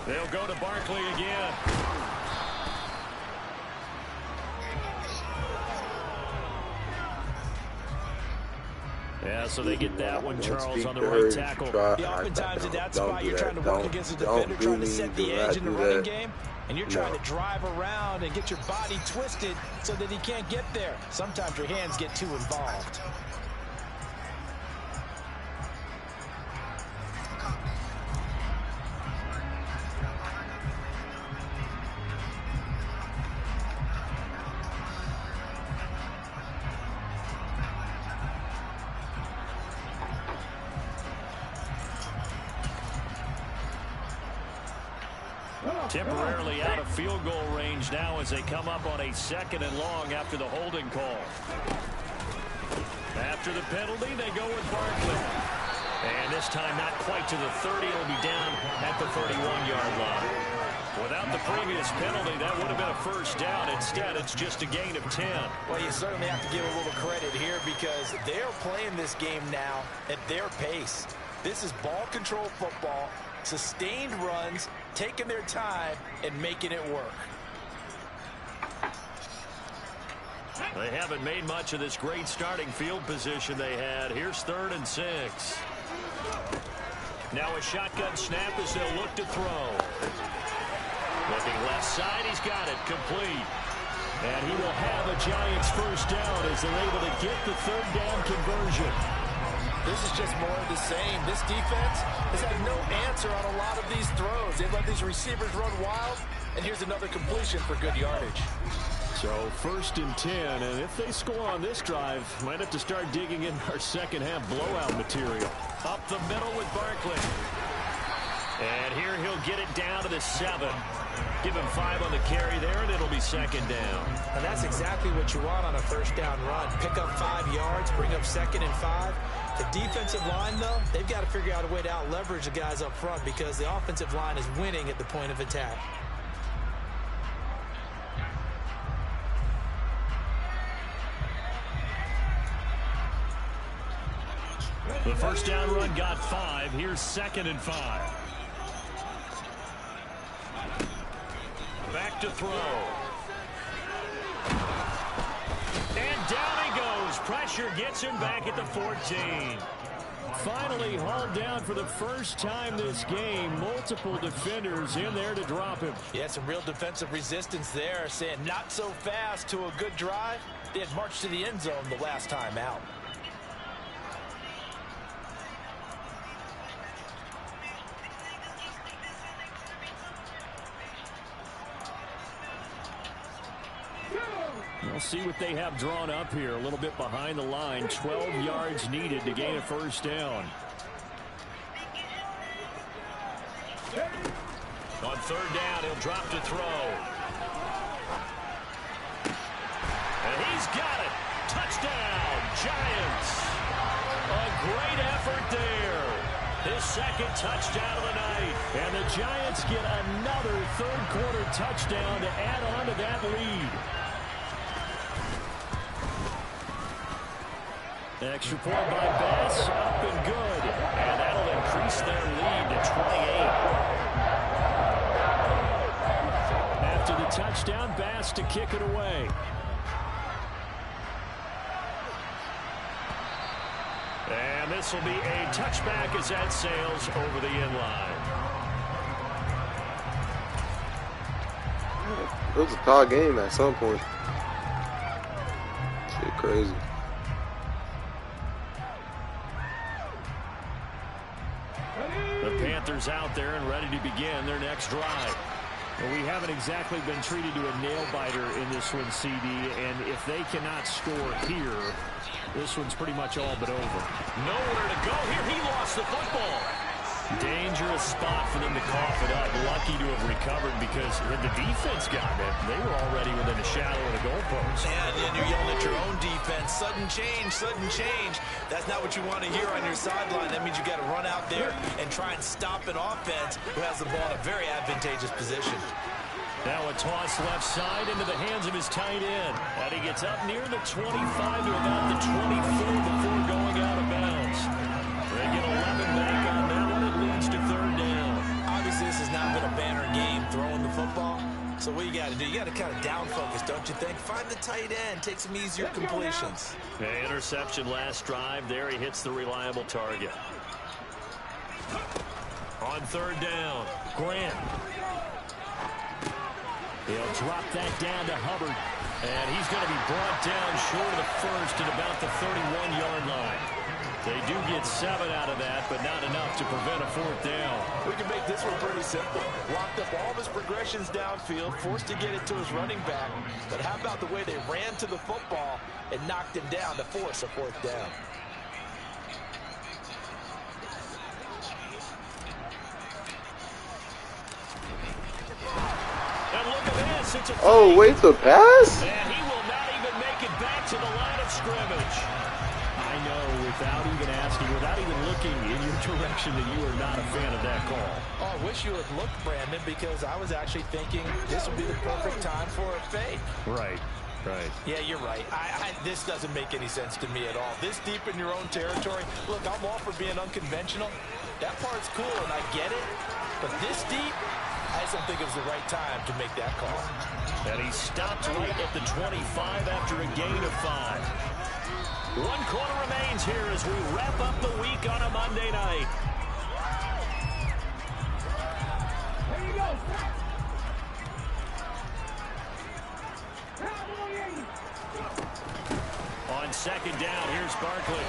They'll go to Barkley again. Yeah, so they get that one, Charles, on the right tackle. Oftentimes in that spot, you're trying to work against a defender, trying to set the edge in the running game, and you're trying to drive around and get your body twisted so that he can't get there. Sometimes your hands get too involved. Temporarily out of field goal range now as they come up on a 2nd and long after the holding call. After the penalty, they go with Barkley. And this time not quite to the 30. It'll be down at the 31-yard line. Without the previous penalty, that would have been a first down. Instead, it's just a gain of 10. Well, you certainly have to give a little credit here because they're playing this game now at their pace. This is ball control football. Sustained runs, taking their time, and making it work. They haven't made much of this great starting field position they had. Here's 3rd and 6. Now a shotgun snap as they'll look to throw. Looking left side, he's got it, complete. And he will have a Giants first down as they're able to get the 3rd down conversion. This is just more of the same. This defense has had no answer on a lot of these throws. They've let these receivers run wild, and here's another completion for good yardage. So 1st and 10, and if they score on this drive, might have to start digging in our second half blowout material. Up the middle with Barkley. And here he'll get it down to the 7. Give him 5 on the carry there, and it'll be 2nd down. And that's exactly what you want on a 1st down run. Pick up 5 yards, bring up 2nd and 5. The defensive line, though, they've got to figure out a way to out-leverage the guys up front because the offensive line is winning at the point of attack. The 1st down run got 5. Here's 2nd and 5. Back to throw. And down he goes. Pressure gets him back at the 14. Finally hauled down for the first time this game. Multiple defenders in there to drop him. Yeah, some real defensive resistance there, saying not so fast to a good drive. They had marched to the end zone the last time out. We'll see what they have drawn up here. A little bit behind the line. 12 yards needed to gain a 1st down. On 3rd down, he'll drop to throw. And he's got it. Touchdown, Giants. A great effort there. His 2nd touchdown of the night. And the Giants get another 3rd quarter touchdown to add on to that lead. Extra point by Bass, up and good. And that'll increase their lead to 28. After the touchdown, Bass to kick it away. And this will be a touchback as that sails over the end line. It was a tie game at some point. Shit crazy. The Panthers out there and ready to begin their next drive. Well, we haven't exactly been treated to a nail-biter in this one, CD, and if they cannot score here, this one's pretty much all but over. Nowhere to go here. He lost the football. Dangerous spot for them to cough it up. Lucky to have recovered because had the defense gotten it, they were already within a shadow of the goalpost. And you're yelling at your own defense. Sudden change, sudden change. That's not what you want to hear on your sideline. That means you got to run out there and try and stop an offense who has the ball in a very advantageous position. Now a toss left side into the hands of his tight end. And he gets up near the 25 to about the 24 before going out of bounds. They get 11 back on that one. It leads to 3rd down. Obviously, this has not been a banner game throwing the football. So what you got to do, you got to kind of down focus, don't you think? Find the tight end, take some easier completions. An interception last drive. There he hits the reliable target. On 3rd down, Grant. He'll drop that down to Hubbard. And he's going to be brought down short of the 1st at about the 31-yard line. They do get 7 out of that, but not enough to prevent a 4th down. We can make this one pretty simple. Locked up all of his progressions downfield, forced to get it to his running back. But how about the way they ran to the football and knocked him down to force a 4th down? And look at this. It's a Oh, wait, the pass? and he will not even make it back to the line of scrimmage. I know, without even asking, without even looking in your direction, that you are not a fan of that call. Oh, I wish you had looked, Brandon, because I was actually thinking this would be the perfect time for a fake. Right. Yeah, you're right. This doesn't make any sense to me at all. This deep in your own territory, look, I'm all for being unconventional. That part's cool, and I get it. But this deep, I just don't think it was the right time to make that call. And he stopped right at the 25 after a gain of 5. 1 quarter remains here as we wrap up the week on a Monday night. There you go. On 2nd down, here's Barkley.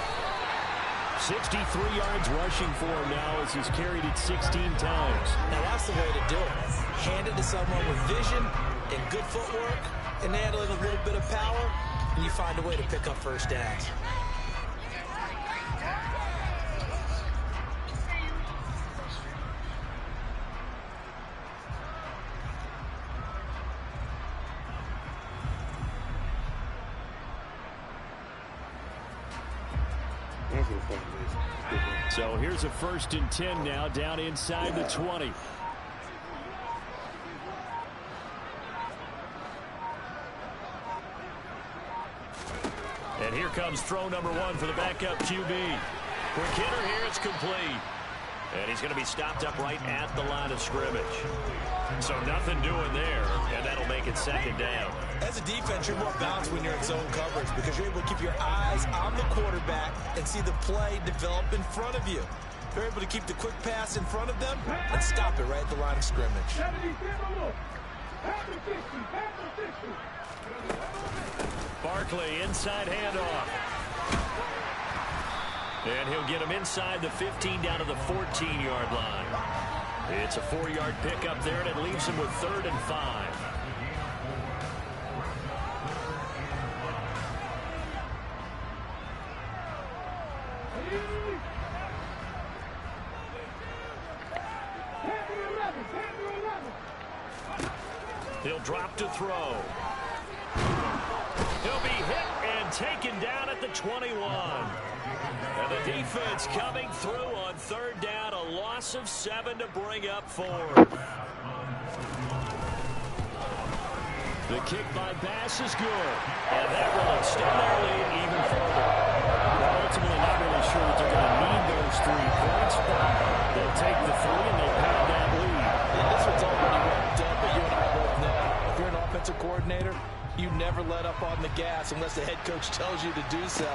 63 yards rushing for him now as he's carried it 16 times. Now, that's the way to do it. Hand it to someone with vision and good footwork, and add a little bit of power, and you find a way to pick up first downs. So here's a 1st and 10 now, down inside the 20. And here comes throw number 1 for the backup QB. Quick hitter here, it's complete. And he's going to be stopped up right at the line of scrimmage. So nothing doing there, and that'll make it 2nd down. As a defense, you're more balanced when you're in zone coverage because you're able to keep your eyes on the quarterback and see the play develop in front of you. You're able to keep the quick pass in front of them and stop it right at the line of scrimmage. Barkley, inside handoff. And he'll get him inside the 15 down to the 14-yard line. It's a 4-yard pickup there, and it leaves him with 3rd and 5. He'll drop to throw. He'll be hit and taken down at the 21. And the defense coming through on 3rd down, a loss of 7 to bring up 4th. The kick by Bass is good, and that will extend their lead even further. Well, ultimately, not really sure that they're going to need those 3 points, but they'll take the 3 and they'll pad that lead. Yeah, this one's already wrapped up, but you and I both know if you're an offensive coordinator, you never let up on the gas unless the head coach tells you to do so.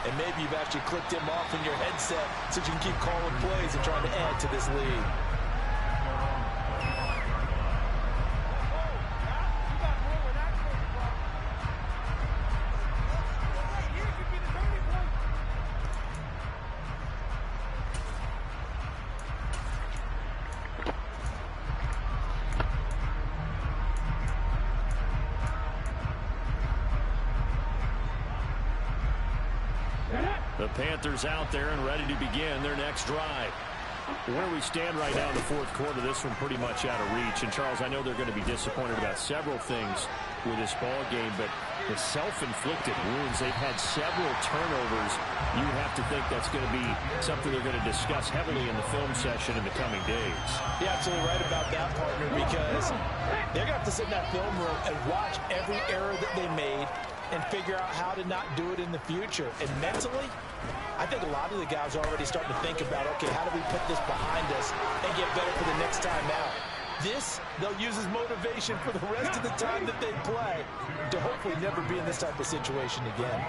And maybe you've actually clicked him off in your headset so you can keep calling plays and trying to add to this lead. The Panthers out there and ready to begin their next drive. Where we stand right now in the 4th quarter, this one pretty much out of reach. And, Charles, I know they're going to be disappointed about several things with this ball game, but the self-inflicted wounds, they've had several turnovers. You have to think that's going to be something they're going to discuss heavily in the film session in the coming days. You're absolutely right about that, partner, because they're going to have to sit in that film room and watch every error that they made and figure out how to not do it in the future. And mentally, I think a lot of the guys are already starting to think about, okay, how do we put this behind us and get better for the next time out? This, they'll use as motivation for the rest of the time that they play to hopefully never be in this type of situation again.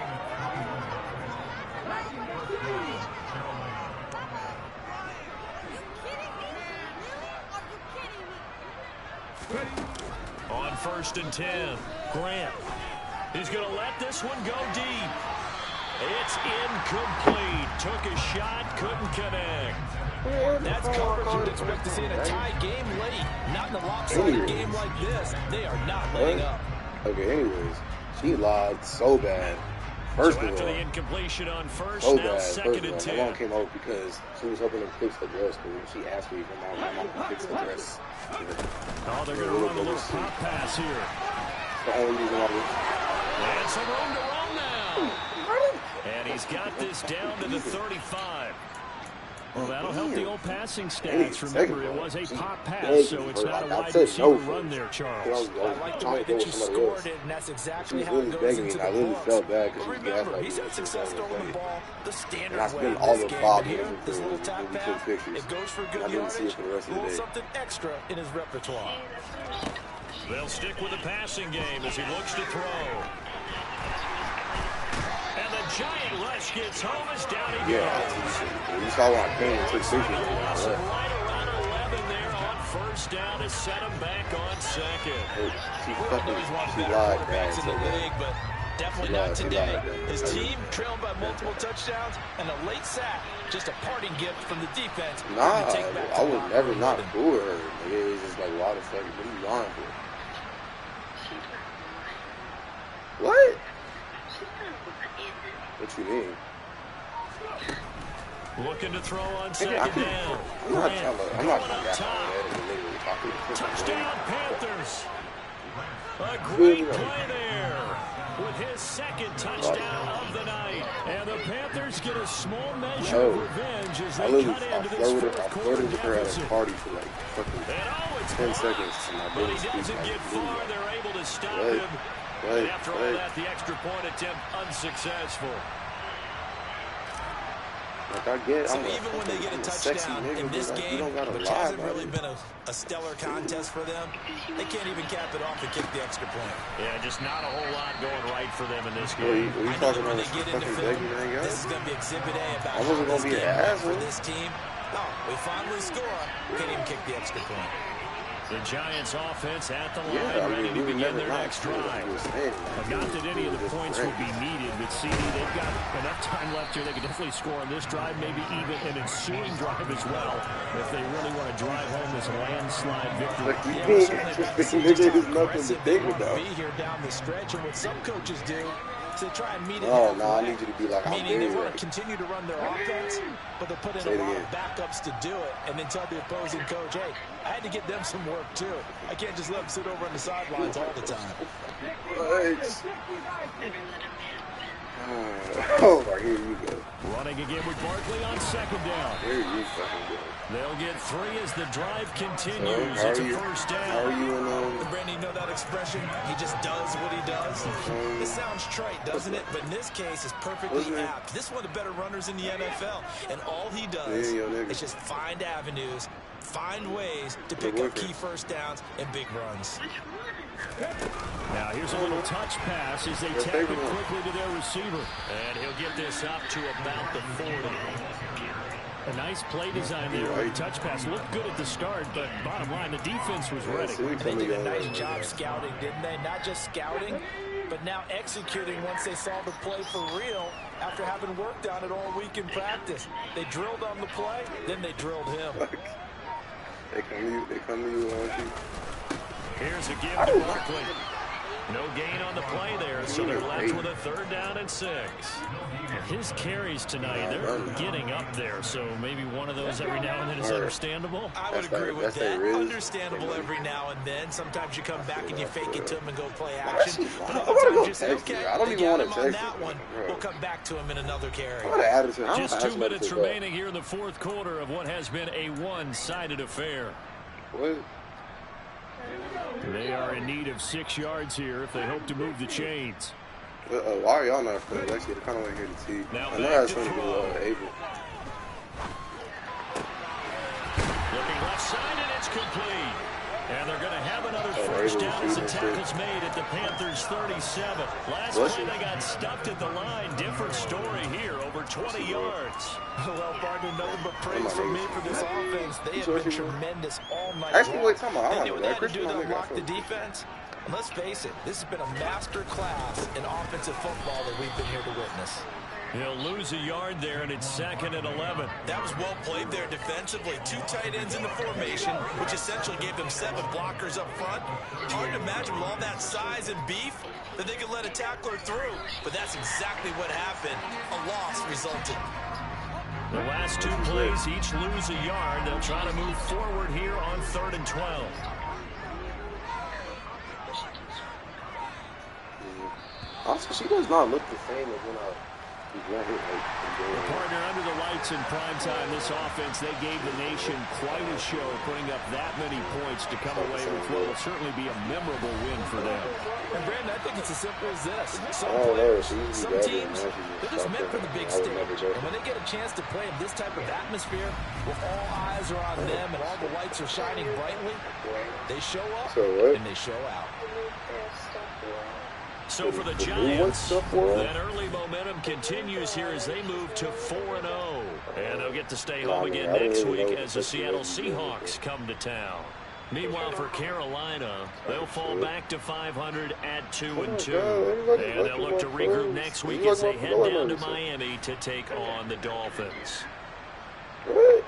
On 1st and 10, Grant. He's going to let this one go deep. It's incomplete. Took a shot, couldn't connect. That's coverage you'd expect to see in a tie game late. Not in a lopsided game like this. They are not letting up. Okay, anyways, she lied so bad. First of all, after the incompletion on 1st, so now bad. 2nd and 10. My mom came over because she was hoping to fix the dress. Because she asked me if my mom could fix the dress. Oh, they're going to run a little pop pass here. The only reason I was. And some room to run now. And he's got this down to the 35. Well, that'll help the old passing stats. Remember, it was a pop pass, so it's not a wide receiver run there, Charles. I like the way that you scored it, and that's exactly how it goes into the I really felt bad because remember, he's had success throwing the ball the standard way in all this the game. But here, pictures this little tap pass, pictures. it goes for good I didn't see it yardage, for the rest of the day. something extra in his repertoire. They'll stick with the passing game as he looks to throw. And the giant rush gets home as down he goes. Yeah, you saw why I came and took pictures of Right around 11 there on 1st down to set him back on 2nd. She lied, quarterbacks in the league, but definitely not today. His team trailed by multiple touchdowns and a late sack. Just a parting gift from the defense. Nah, I would never not boo her. It's just like, why the fuck? What are you lying for? What you mean? Looking to throw on second down. I'm not trying to get that. Touchdown, Panthers. A great play there with his second touchdown of the night. And the Panthers get a small measure of revenge as they cut into this fourth quarter deficit. At a party for like fucking 10 seconds. But he doesn't get far. They're able to stop him. And after all that, the extra point attempt unsuccessful. Like I get, so even when they get a touchdown in this game, which hasn't really been a stellar contest for them, they can't even cap it off and kick the extra point. Yeah, just not a whole lot going right for them in this game. I know that when they get into film, this is going to be Exhibit A about how this game went for this team. Oh, we finally score. Can't even kick the extra point. The Giants offense at the line, ready to begin their next drive. Not that any of the points would be needed, but CD, they've got enough time left here. They can definitely score on this drive, maybe even an ensuing drive as well, if they really want to drive home this landslide victory. There's nothing to think about. Be here down the stretch, and what some coaches do is they try and meet it halfway. I need you to be like, meaning they want to continue to run their offense, but they put in a lot of backups to do it, and then tell the opposing coach, hey, I had to get them some work too. I can't just let them sit over on the sidelines all the time. Oh, here you go. Running again with Barkley on second down. Here you fucking go. They'll get 3 as the drive continues. It's a first down. How are you in Brandon, you know that expression? He just does what he does. It sounds trite, doesn't it? But in this case, it's perfectly apt. This is one of the better runners in the NFL. And all he does is just find avenues, find ways to pick up key first downs and big runs. Now here's a little touch pass as they tap it quickly to their receiver. And he'll get this up to about the 40. A nice play design there with the touch pass. Looked good at the start, but bottom line, the defense was ready. They did a nice job scouting, didn't they? Not just scouting, but now executing once they saw the play for real after having worked on it all week in practice. They drilled on the play, then they drilled him. They come to you, Here's a give to Barkley. No gain on the play there, so they're left with a 3rd down and 6. His carries tonight, they're getting up there, so maybe one of those every now and then is understandable. I would agree with that. Understandable every now and then. Sometimes you come back and you fake it to him and go play action. But other times you say, okay, I don't even want to text that one. We'll come back to him in another carry. Just 2 minutes remaining here in the 4th quarter of what has been a one-sided affair. What? They are in need of 6 yards here if they hope to move the chains. Why are y'all not playing? Actually, I kind of want to hear the team. Now I know that's going to be able. Looking left side, and it's complete. And they're going to have another first down as the tackle's made at the Panthers 37. Last play they got stuffed at the line. Different story here, over 20 yards. Well, partner, nothing but praise from me for this offense. They have been tremendous all night long. They knew what they had to do to unlock the defense. And let's face it, this has been a master class in offensive football that we've been here to witness. He'll lose a yard there, and it's 2nd and 11. That was well played there defensively. 2 tight ends in the formation, which essentially gave them 7 blockers up front. Hard to imagine with all that size and beef that they could let a tackler through. But that's exactly what happened. A loss resulted. The last 2 plays each lose a yard. They'll try to move forward here on 3rd and 12. Also, she does not look the same as when Partner, under the lights in prime time, this offense, they gave the nation quite a show, putting up that many points to come away with what will certainly be a memorable win for them. And Brandon, I think it's as simple as this. Some players, some teams, they're just meant for the big stage. And when they get a chance to play in this type of atmosphere, where all eyes are on them and all the lights are shining brightly, they show up and they show out. So for the Giants, that early momentum continues here as they move to 4-0. And they'll get to stay home again next week as the Seattle Seahawks come to town. Meanwhile, for Carolina, they'll fall back to 500 at 2-2. And they'll look to regroup next week as they head down to Miami to take on the Dolphins. Why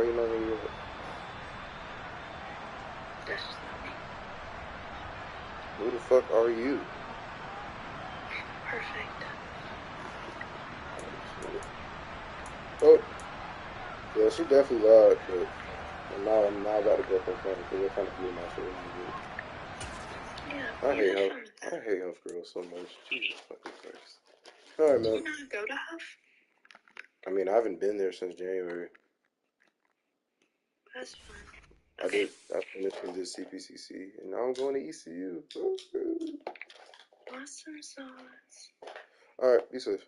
you not really fuck are you? Perfect. Oh, yeah, she definitely lied, but I'm now about to go for fun because they're trying to blew my shit. Yeah, I hate Huff girls so much. Jesus fucking Christ. All right, man. You not go to Huff? I mean, I haven't been there since January. That's fun. Okay. I finished with this CPCC, and now I'm going to ECU. Awesome sauce. All right, be safe.